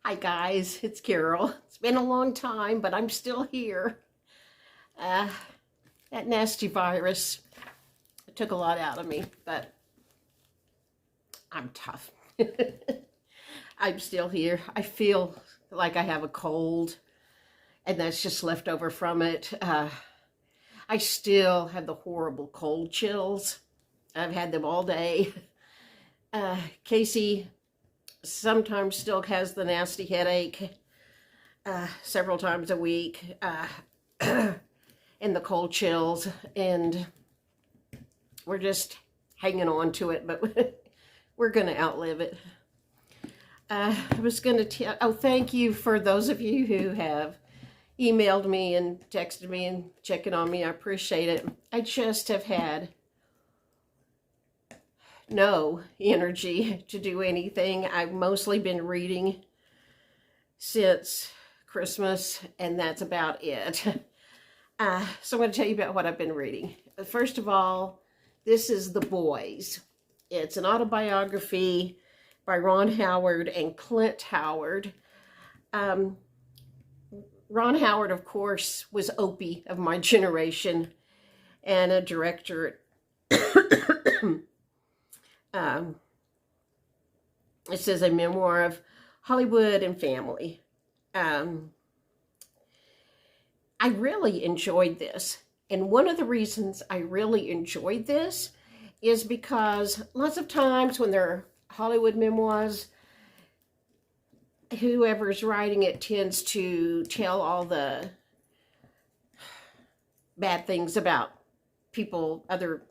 Hi guys, it's Carol. It's been a long time, but I'm still here. That nasty virus took a lot out of me, but I'm tough. I'm still here. I feel like I have a cold, and that's just left over from it. I still have the horrible cold chills. I've had them all day. Casey sometimes still has the nasty headache several times a week, and the cold chills, and we're just hanging on to it, but we're going to outlive it. I was going to tell, thank you for those of you who have emailed me and texted me and checking on me. I appreciate it. I just have had no energy to do anything. I've mostly been reading since Christmas, and that's about it. So I'm going to tell you about what I've been reading. First of all, this is The Boys. It's an autobiography by Ron Howard and Clint Howard. Ron Howard, of course, was Opie of my generation and a director it says a memoir of Hollywood and family. I really enjoyed this. And one of the reasons I really enjoyed this is because lots of times when there are Hollywood memoirs, whoever's writing it tends to tell all the bad things about people, other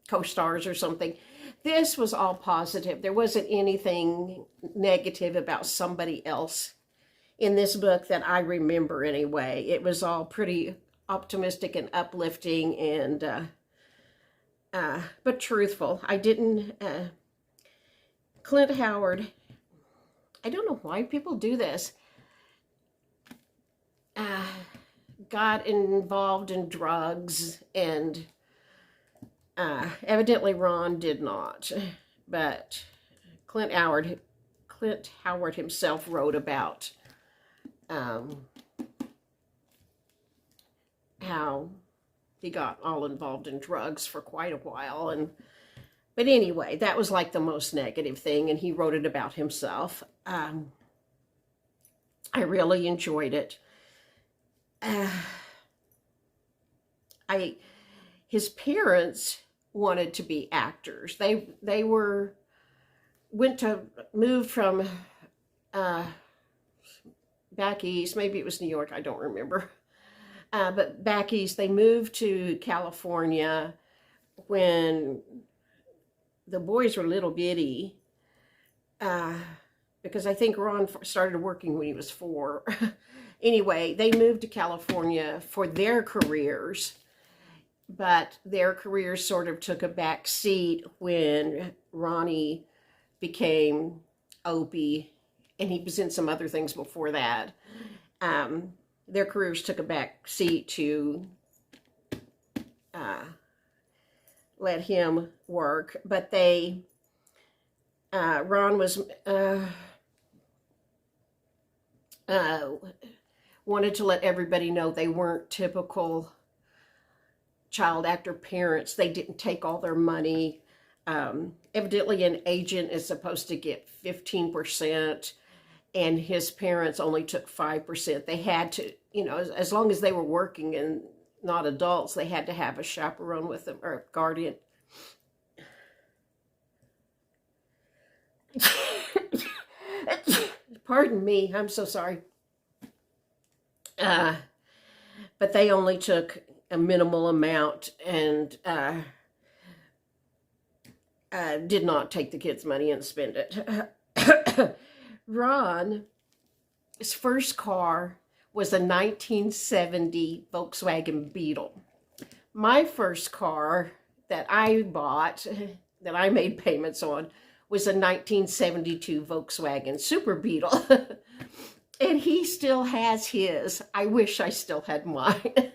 co-stars or something. This was all positive. There wasn't anything negative about somebody else in this book that I remember anyway. It was all pretty optimistic and uplifting and but truthful. I didn't Clint Howard, I don't know why people do this, got involved in drugs, and evidently Ron did not, but Clint Howard himself wrote about how he got all involved in drugs for quite a while, but anyway, that was like the most negative thing, and he wrote it about himself. I really enjoyed it. His parents wanted to be actors. They moved from back east. Maybe it was New York. I don't remember. But back east, they moved to California when the boys were little bitty. Because I think Ron started working when he was 4. Anyway, they moved to California for their careers, but their careers sort of took a back seat when Ronnie became Opie, and he was in some other things before that. Their careers took a back seat to let him work, but Ron was wanted to let everybody know they weren't typical child actor parents. They didn't take all their money. Evidently an agent is supposed to get 15%, and his parents only took 5%. They had to, as long as they were working and not adults, they had to have a chaperone with them, or a guardian. Pardon me, I'm so sorry. But they only took a minimal amount and did not take the kids' money and spend it. Ron's first car was a 1970 Volkswagen Beetle. My first car that I bought, that I made payments on, was a 1972 Volkswagen Super Beetle. And he still has his. I wish I still had mine.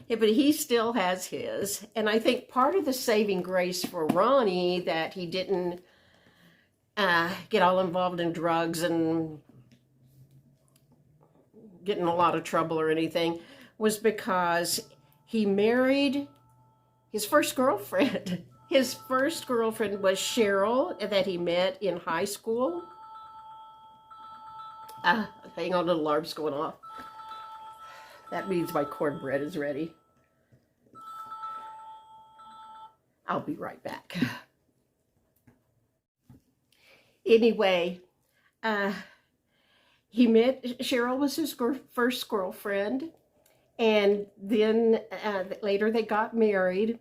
But he still has his. And I think part of the saving grace for Ronnie that he didn't get all involved in drugs and get in a lot of trouble or anything, was because he married his first girlfriend. His first girlfriend was Cheryl, that he met in high school. Hang on, the alarm's going off. That means my cornbread is ready. I'll be right back. Anyway, he met, Cheryl was his first girlfriend, and then later they got married.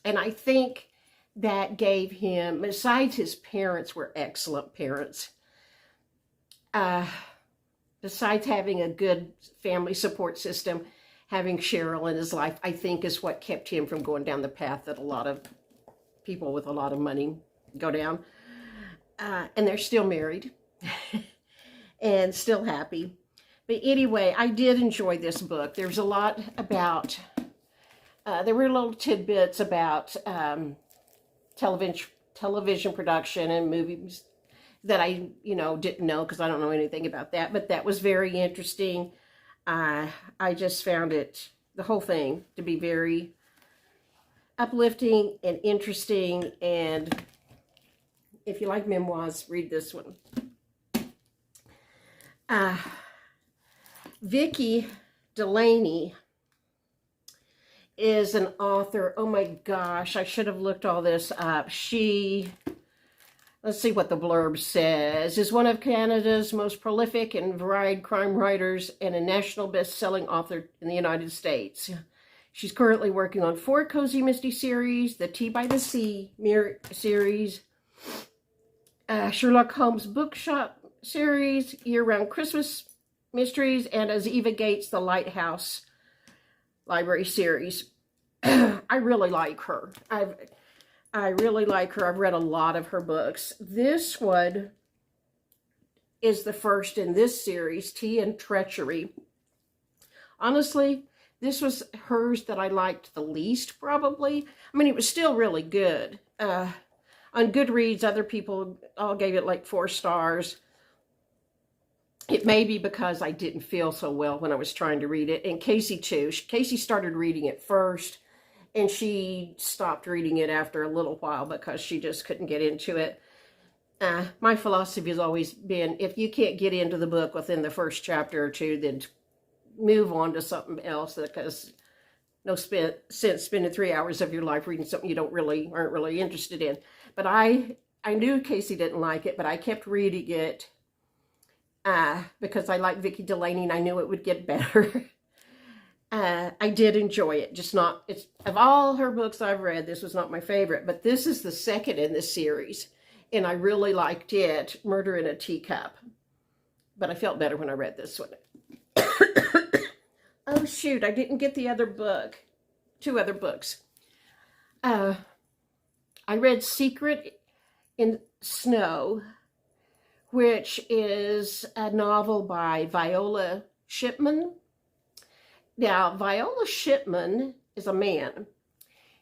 And I think that gave him, besides his parents were excellent parents, besides having a good family support system, having Cheryl in his life, I think is what kept him from going down the path that a lot of people with a lot of money go down. And they're still married and still happy. But anyway, I did enjoy this book. There's a lot about, there were little tidbits about television production and movies that I, didn't know, because I don't know anything about that. But that was very interesting. I just found it, the whole thing, to be very uplifting and interesting. And if you like memoirs, read this one. Vicki Delaney is an author. Oh my gosh, I should have looked all this up. Let's see what the blurb says, is one of Canada's most prolific and varied crime writers and a national best-selling author in the United States. She's currently working on 4 Cozy Misty series, the Tea by the Sea series, Sherlock Holmes Bookshop series, year-round Christmas mysteries, and as Eva Gates, the Lighthouse Library series. I really like her. I really like her. I've read a lot of her books. This one is the first in this series, Tea and Treachery. Honestly, this was hers that I liked the least, probably. I mean, it was still really good. On Goodreads, other people all gave it like 4 stars. It may be because I didn't feel so well when I was trying to read it. And Casey, too. Casey started reading it first, and she stopped reading it after a little while because she just couldn't get into it. My philosophy has always been, if you can't get into the book within the first chapter or 2, then move on to something else, because no sense spending 3 hours of your life reading something you aren't really interested in. But I knew Casey didn't like it, but I kept reading it because I like Vicki Delaney and I knew it would get better. I did enjoy it, just not, of all her books I've read, this was not my favorite, but this is the second in this series, and I really liked it, Murder in a Teacup. But I felt better when I read this one. Oh shoot, I didn't get the other book, 2 other books. I read Secret in Snow, which is a novel by Viola Shipman. Now, Viola Shipman is a man.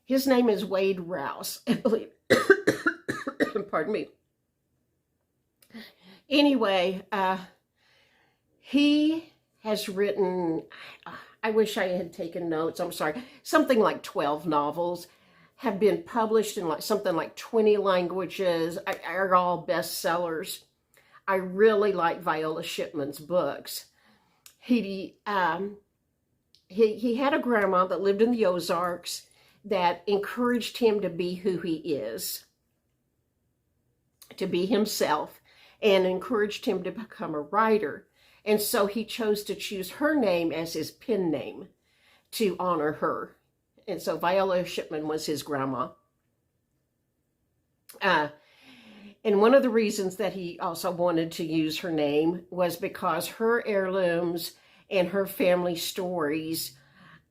His name is Wade Rouse, I believe. Pardon me. Anyway, he has written, I wish I had taken notes, I'm sorry, something like 12 novels, have been published in something like 20 languages, are all bestsellers. I really like Viola Shipman's books. He had a grandma that lived in the Ozarks that encouraged him to be who he is, to be himself, and encouraged him to become a writer. And so he chose to choose her name as his pen name to honor her. And so Viola Shipman was his grandma. And one of the reasons that he also wanted to use her name was because her heirlooms and her family stories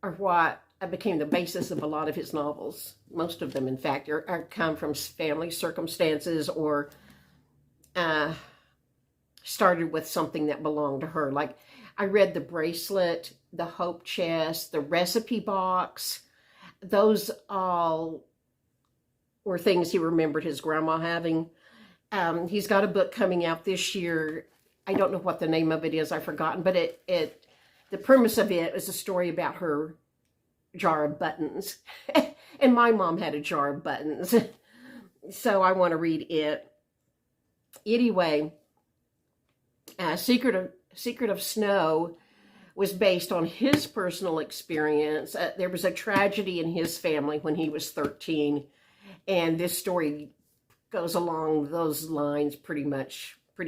are what became the basis of a lot of his novels. Most of them, in fact, come from family circumstances or started with something that belonged to her. Like, I read The Bracelet, The Hope Chest, The Recipe Box. Those all were things he remembered his grandma having. He's got a book coming out this year. I don't know what the name of it is. I've forgotten, but it the premise of it is a story about her jar of buttons. And my mom had a jar of buttons. So I want to read it. Anyway, Secret of Snow was based on his personal experience. There was a tragedy in his family when he was 13. And this story goes along those lines pretty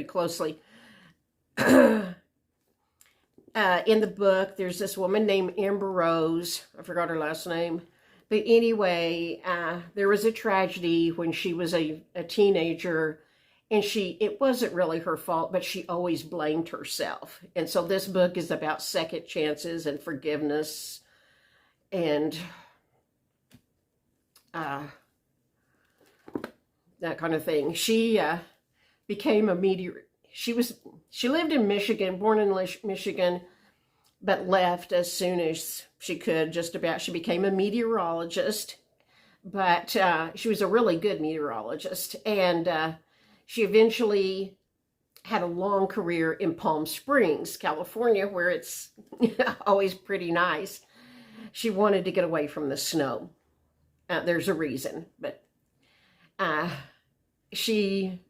closely. In the book, there's this woman named Amber Rose. I forgot her last name. But anyway, there was a tragedy when she was a teenager, and it wasn't really her fault, but she always blamed herself. And so this book is about second chances and forgiveness and that kind of thing. She became a meteor. She lived in Michigan, born in Michigan, but left as soon as she could, just about. She became a meteorologist, but she was a really good meteorologist. And she eventually had a long career in Palm Springs, California, where it's always pretty nice. She wanted to get away from the snow. There's a reason, but she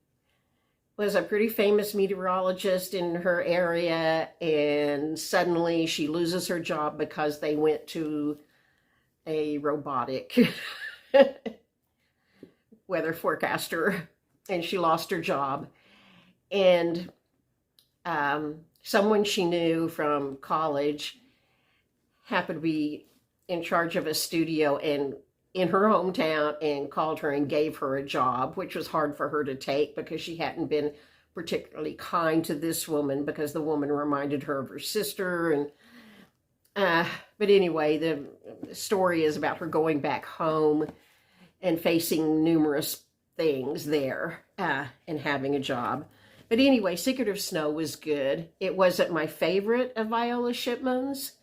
was a pretty famous meteorologist in her area, and suddenly she loses her job because they went to a robotic weather forecaster, and she lost her job. And someone she knew from college happened to be in charge of a studio and in her hometown, and called her and gave her a job, which was hard for her to take because she hadn't been particularly kind to this woman, because the woman reminded her of her sister. And but anyway, the story is about her going back home and facing numerous things there and having a job. But anyway, Secret of Snow was good. It wasn't my favorite of Viola Shipman's.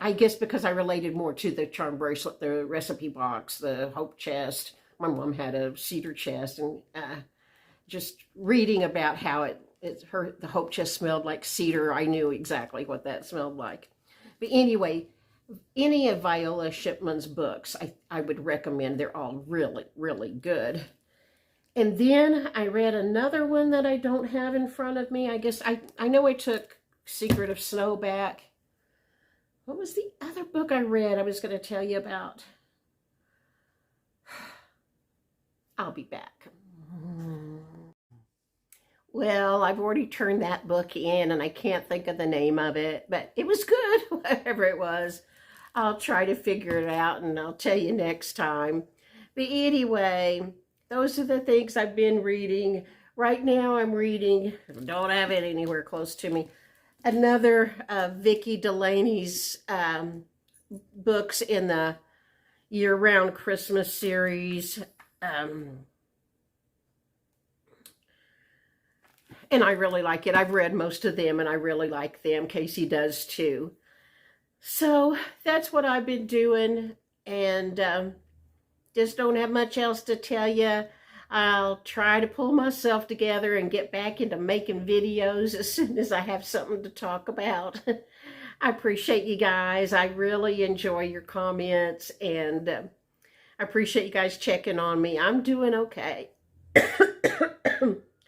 I guess because I related more to the charm bracelet, the recipe box, the hope chest. My mom had a cedar chest, and just reading about how the hope chest smelled like cedar, I knew exactly what that smelled like. But anyway, any of Viola Shipman's books, I would recommend. They're all really, really good. And then I read another one that I don't have in front of me. I guess I know I took Secret of Snow back. What was the other book I read I was going to tell you about? I'll be back. Well, I've already turned that book in, and I can't think of the name of it, but it was good, whatever it was. I'll try to figure it out, and I'll tell you next time. But anyway, those are the things I've been reading. Right now I'm reading, don't have it anywhere close to me, another Vicki Delaney's books in the year-round Christmas series. And I really like it. I've read most of them, and I really like them. Casey does too. So that's what I've been doing, and just don't have much else to tell you. I'll try to pull myself together and get back into making videos as soon as I have something to talk about. I appreciate you guys. I really enjoy your comments, and I appreciate you guys checking on me. I'm doing okay.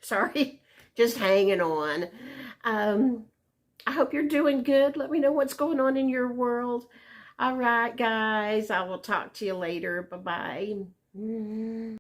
Sorry, just hanging on. I hope you're doing good. Let me know what's going on in your world. All right, guys, I will talk to you later. Bye-bye.